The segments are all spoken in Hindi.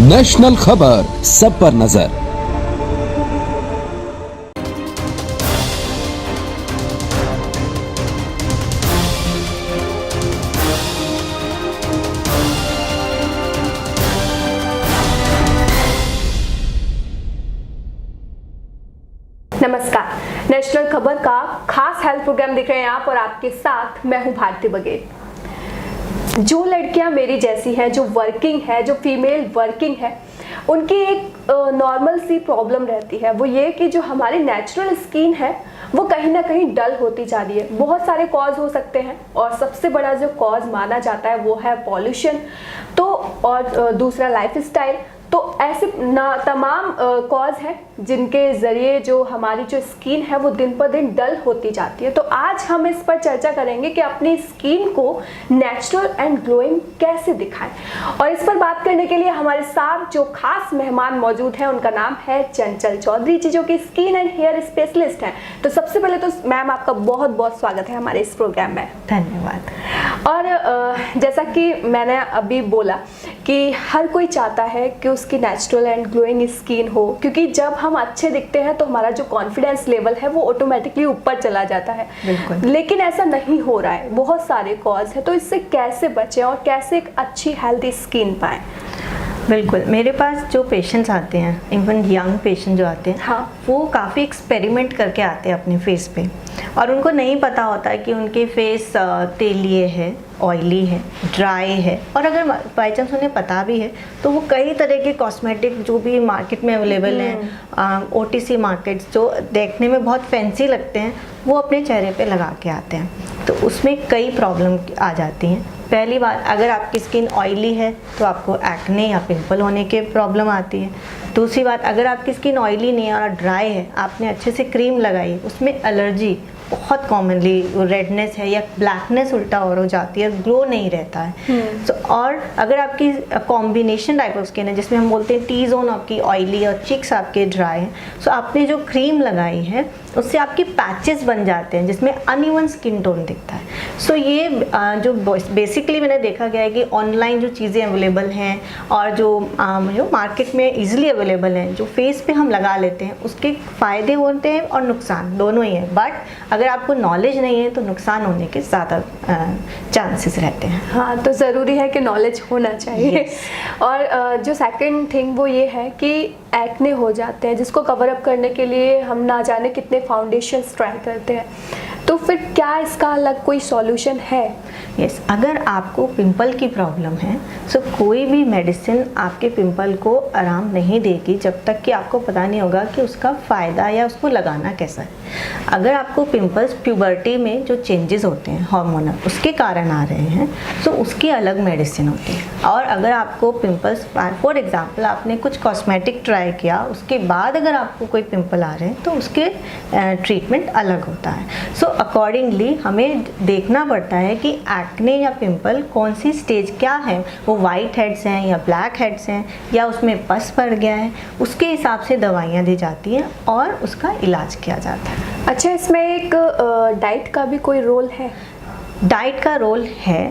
नेशनल खबर, सब पर नजर। नमस्कार, नेशनल खबर का खास हेल्थ प्रोग्राम देख रहे हैं आप और आपके साथ मैं हूं भारती बघेल। जो लड़कियां मेरी जैसी हैं, जो वर्किंग है, जो फीमेल वर्किंग है, उनकी एक नॉर्मल सी प्रॉब्लम रहती है। वो ये कि जो हमारी नेचुरल स्किन है वो कहीं ना कहीं डल होती जा रही है। बहुत सारे कॉज हो सकते हैं और सबसे बड़ा जो कॉज माना जाता है वो है पॉल्यूशन, तो और दूसरा लाइफस्टाइल। तो ऐसे तमाम कॉज हैं जिनके ज़रिए जो हमारी जो स्किन है वो दिन पर दिन डल होती जाती है। तो आज हम इस पर चर्चा करेंगे कि अपनी स्किन को नेचुरल एंड ग्लोइंग कैसे दिखाएं। और इस पर बात करने के लिए हमारे साथ जो खास मेहमान मौजूद हैं उनका नाम है चंचल चौधरी जी, जो कि स्किन एंड हेयर स्पेशलिस्ट हैं। तो सबसे पहले तो मैम आपका बहुत बहुत स्वागत है हमारे इस प्रोग्राम में। धन्यवाद। और जैसा कि मैंने अभी बोला कि हर कोई चाहता है कि उसकी नेचुरल एंड ग्लोइंग स्किन हो, क्योंकि जब हम अच्छे दिखते हैं तो हमारा जो कॉन्फिडेंस लेवल है वो ऑटोमेटिकली ऊपर चला जाता है। बिल्कुल। लेकिन ऐसा नहीं हो रहा है, बहुत सारे कॉज है। तो इससे कैसे बचें और कैसे एक अच्छी हेल्थी स्किन पाएं? बिल्कुल, मेरे पास जो पेशेंट्स आते हैं, इवन यंग पेशेंट जो आते हैं, हाँ, वो काफ़ी एक्सपेरिमेंट करके आते हैं अपने फेस पे, और उनको नहीं पता होता है कि उनके फेस तेलिए है, ऑयली है, ड्राई है। और अगर बाई चांस उन्हें पता भी है तो वो कई तरह के कॉस्मेटिक जो भी मार्केट में अवेलेबल हैं, OTC मार्केट्स जो देखने में बहुत फैंसी लगते हैं, वो अपने चेहरे पे लगा के आते हैं। तो उसमें कई प्रॉब्लम आ जाती हैं। पहली बात, अगर आपकी स्किन ऑयली है तो आपको एक्ने या पिंपल होने के प्रॉब्लम आती है। दूसरी बात, अगर आपकी स्किन ऑयली नहीं है और ड्राई है, आपने अच्छे से क्रीम लगाई, उसमें एलर्जी बहुत कॉमनली रेडनेस है या ब्लैकनेस उल्टा और हो जाती है, ग्लो नहीं रहता है। तो और अगर आपकी कॉम्बिनेशन टाइप ऑफ स्किन है जिसमें हम बोलते हैं टी जोन आपकी ऑयली और चिक्स आपके ड्राई हैं, सो आपने जो क्रीम लगाई है उससे आपके पैचेस बन जाते हैं जिसमें अनइवन स्किन टोन दिखता है। सो ये जो बेसिकली मैंने देखा गया है कि ऑनलाइन जो चीज़ें अवेलेबल हैं और जो मार्केट में ईजिली अवेलेबल हैं, जो फेस पे हम लगा लेते हैं, उसके फ़ायदे होते हैं और नुकसान दोनों ही हैं। बट अगर आपको नॉलेज नहीं है तो नुकसान होने के ज़्यादा चांसेस रहते हैं। हाँ, तो ज़रूरी है कि नॉलेज होना चाहिए। और जो सेकंड थिंग वो ये है कि एक्ने हो जाते हैं, जिसको कवर अप करने के लिए हम ना जाने कितने फाउंडेशंस ट्राई करते हैं। तो फिर क्या इसका अलग कोई सॉल्यूशन है? यस, अगर आपको पिंपल की प्रॉब्लम है तो कोई भी मेडिसिन आपके पिंपल को आराम नहीं देगी जब तक कि आपको पता नहीं होगा कि उसका फ़ायदा या उसको लगाना कैसा है। अगर आपको पिंपल्स प्यूबर्टी में जो चेंजेस होते हैं हार्मोनल, उसके कारण आ रहे हैं, तो उसकी अलग मेडिसिन होती है। और अगर आपको पिंपल्स, फॉर एग्जांपल आपने कुछ कॉस्मेटिक ट्राई किया, उसके बाद अगर आपको कोई पिंपल आ रहे हैं तो उसके ट्रीटमेंट अलग होता है। सो अकॉर्डिंगली हमें देखना पड़ता है कि एक्ने या पिंपल कौन सी स्टेज क्या है, वो वाइट हेड्स हैं या ब्लैक हेड्स हैं या उसमें पस पड़ गया है, उसके हिसाब से दवाइयाँ दी जाती हैं और उसका इलाज किया जाता है। अच्छा, इसमें एक डाइट का भी कोई रोल है? डाइट का रोल है।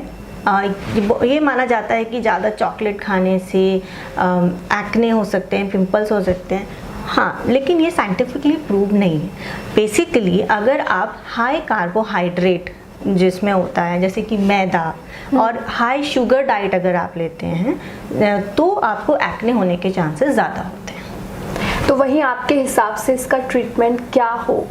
ये माना जाता है कि ज़्यादा चॉकलेट खाने से एक्ने हो सकते हैं, पिंपल्स हो सकते हैं। हाँ, लेकिन ये साइंटिफिकली प्रूव नहीं है। बेसिकली अगर आप हाई कार्बोहाइड्रेट जिसमें होता है जैसे कि मैदा और हाई शुगर डाइट अगर आप लेते हैं तो आपको एक्ने होने के चांसेस ज़्यादा होते हैं। तो वहीं आपके हिसाब से इसका ट्रीटमेंट क्या हो?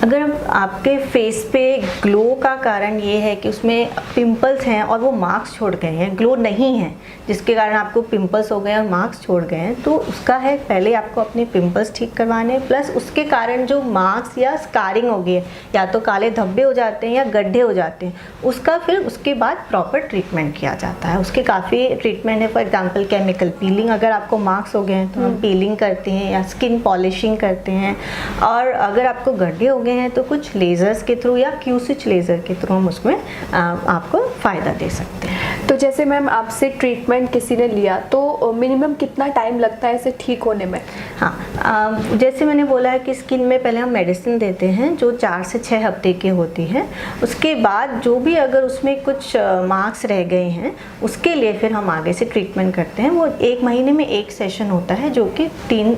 अगर आपके फेस पे ग्लो का कारण ये है कि उसमें पिंपल्स हैं और वो मार्क्स छोड़ गए हैं, ग्लो नहीं है जिसके कारण आपको पिंपल्स हो गए और मार्क्स छोड़ गए हैं, तो उसका है पहले आपको अपने पिंपल्स ठीक करवाने, प्लस उसके कारण जो मार्क्स या स्कारिंग हो गई है, या तो काले धब्बे हो जाते हैं या गड्ढे हो जाते हैं, उसका फिर उसके बाद प्रॉपर ट्रीटमेंट किया जाता है। उसके काफ़ी ट्रीटमेंट है। फॉर एग्जाम्पल केमिकल पीलिंग, अगर आपको मार्क्स हो गए हैं तो हम पीलिंग करते हैं या स्किन पॉलिशिंग करते हैं। और अगर आपको गड्ढे हो गए हैं तो कुछ लेज़र्स के थ्रू या क्यू स्विच लेज़र के थ्रू हम उसमें आपको फ़ायदा दे सकते हैं। तो जैसे मैम आपसे ट्रीटमेंट किसी ने लिया तो मिनिमम कितना टाइम लगता है इसे ठीक होने में? हाँ, जैसे मैंने बोला है कि स्किन में पहले हम मेडिसिन देते हैं जो 4 से 6 हफ्ते की होती है। उसके बाद जो भी अगर उसमें कुछ मार्क्स रह गए हैं उसके लिए फिर हम आगे से ट्रीटमेंट करते हैं। वो 1 महीने में 1 सेशन होता है जो कि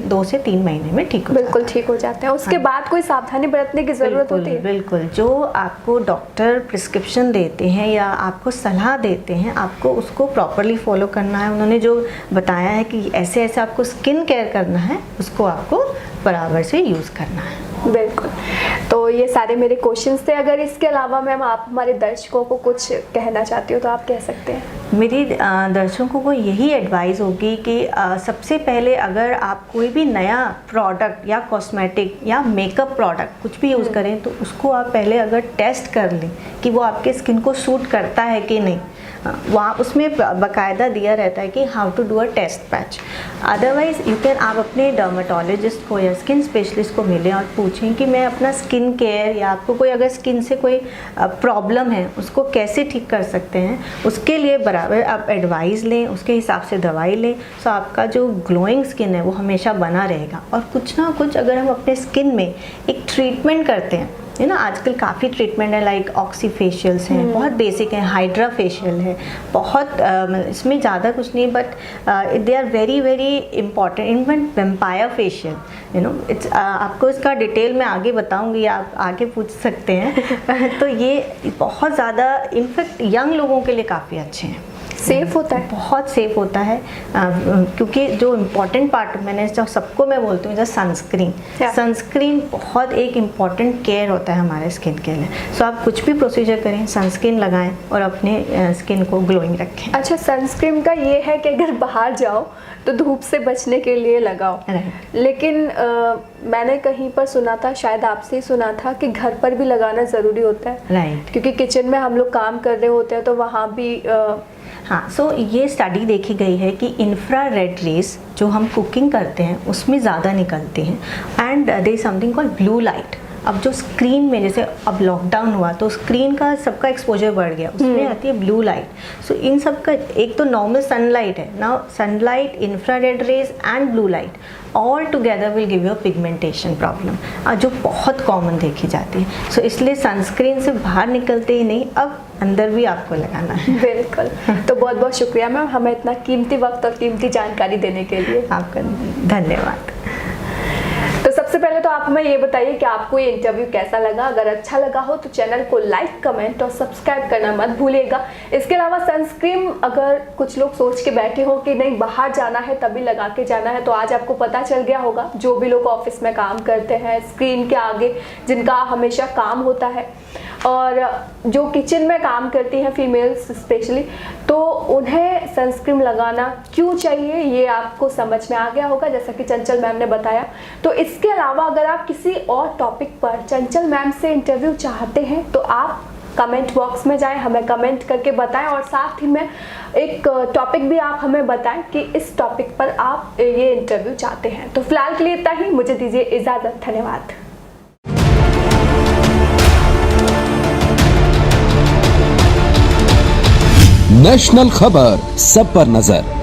2 से 3 महीने में ठीक हो जाता है। बिल्कुल ठीक हो जाता है। उसके बाद कोई सावधानी बरतने की ज़रूरत होती है? बिल्कुल, जो आपको डॉक्टर प्रिस्क्रिप्शन देते हैं या आपको सलाह देते हैं, आपको उसको प्रॉपरली फॉलो करना है। उन्होंने जो बताया है कि ऐसे ऐसे आपको स्किन केयर करना है, उसको आपको बराबर से यूज़ करना है। बिल्कुल। तो ये सारे मेरे क्वेश्चंस थे। अगर इसके अलावा मैम आप हमारे दर्शकों को कुछ कहना चाहती हो तो आप कह सकते हैं। मेरी दर्शकों को यही एडवाइस होगी कि सबसे पहले अगर आप कोई भी नया प्रोडक्ट या कॉस्मेटिक या मेकअप प्रोडक्ट कुछ भी यूज़ करें तो उसको आप पहले अगर टेस्ट कर लें कि वो आपके स्किन को सूट करता है कि नहीं। वहाँ उसमें बाकायदा दिया रहता है कि how to do a test patch. Otherwise you can, आप अपने डर्माटोलॉजिस्ट को या स्किन स्पेशलिस्ट को मिलें और पूछें कि मैं अपना स्किन केयर या आपको कोई अगर स्किन से कोई प्रॉब्लम है उसको कैसे ठीक कर सकते हैं। उसके लिए बराबर आप एडवाइस लें, उसके हिसाब से दवाई लें, तो आपका जो ग्लोइंग स्किन है वो हमेशा बना रहेगा। और कुछ ना कुछ अगर हम अपने स्किन में एक ट्रीटमेंट करते हैं, है ना, आजकल काफ़ी ट्रीटमेंट है, लाइक ऑक्सी फेशियल्स हैं, बहुत बेसिक हैं, हाइड्रा फेशियल है, बहुत इसमें ज़्यादा कुछ नहीं, but they are very very important. Even vampire facial, you know, it's आपको इसका डिटेल मैं आगे बताऊंगी, आप आगे पूछ सकते हैं। तो ये बहुत ज़्यादा इनफैक्ट यंग लोगों के लिए काफ़ी अच्छे हैं। सेफ होता है? बहुत सेफ होता है, क्योंकि जो इम्पॉर्टेंट पार्ट मैंने जो सबको मैं बोलती हूँ, जैसे सनस्क्रीन, सनस्क्रीन बहुत एक इम्पॉर्टेंट केयर होता है हमारे स्किन के लिए। सो आप कुछ भी प्रोसीजर करें, सनस्क्रीन लगाएं और अपने स्किन को ग्लोइंग रखें। अच्छा, सनस्क्रीन का ये है कि अगर बाहर जाओ तो धूप से बचने के लिए लगाओ, लेकिन मैंने कहीं पर सुना था, शायद आपसे ही सुना था, कि घर पर भी लगाना ज़रूरी होता है। क्योंकि किचन में हम लोग काम कर रहे होते हैं तो वहाँ भी हाँ, सो ये स्टडी देखी गई है कि इंफ्रारेड रेस जो हम कुकिंग करते हैं उसमें ज़्यादा निकलते हैं, and there is something called blue light. अब जो स्क्रीन में, जैसे अब लॉकडाउन हुआ तो स्क्रीन का सबका एक्सपोजर बढ़ गया, उसमें आती है ब्लू लाइट। सो इन सब का एक तो नॉर्मल सनलाइट है, now sunlight, infrared rays and blue light all together will give you pigmentation problem, जो बहुत कॉमन देखी जाती है। सो इसलिए सनस्क्रीन से बाहर निकलते ही नहीं, अब अंदर भी आपको लगाना है। बिल्कुल। तो बहुत बहुत शुक्रिया मैम, हमें इतना कीमती वक्त और कीमती जानकारी देने के लिए। आपका धन्यवाद। तो सबसे पहले तो आप हमें ये बताइए कि आपको ये इंटरव्यू कैसा लगा। अगर अच्छा लगा हो तो चैनल को लाइक, कमेंट और सब्सक्राइब करना मत भूलिएगा। इसके अलावा सनस्क्रीन, अगर कुछ लोग सोच के बैठे हो कि नहीं बाहर जाना है तभी लगा के जाना है, तो आज आपको पता चल गया होगा। जो भी लोग ऑफिस में काम करते हैं, स्क्रीन के आगे जिनका हमेशा काम होता है, और जो किचन में काम करती हैं फीमेल्स स्पेशली, तो उन्हें सनस्क्रीन लगाना क्यों चाहिए ये आपको समझ में आ गया होगा, जैसा कि चंचल मैम ने बताया। तो इसके अलावा अगर आप किसी और टॉपिक पर चंचल मैम से इंटरव्यू चाहते हैं तो आप कमेंट बॉक्स में जाएं, हमें कमेंट करके बताएं, और साथ ही में एक टॉपिक भी आप हमें बताएं कि इस टॉपिक पर आप ये इंटरव्यू चाहते हैं। तो फिलहाल के लिए इतना ही, मुझे दीजिए इजाज़त। धन्यवाद। नेशनल खबर, सब पर नजर।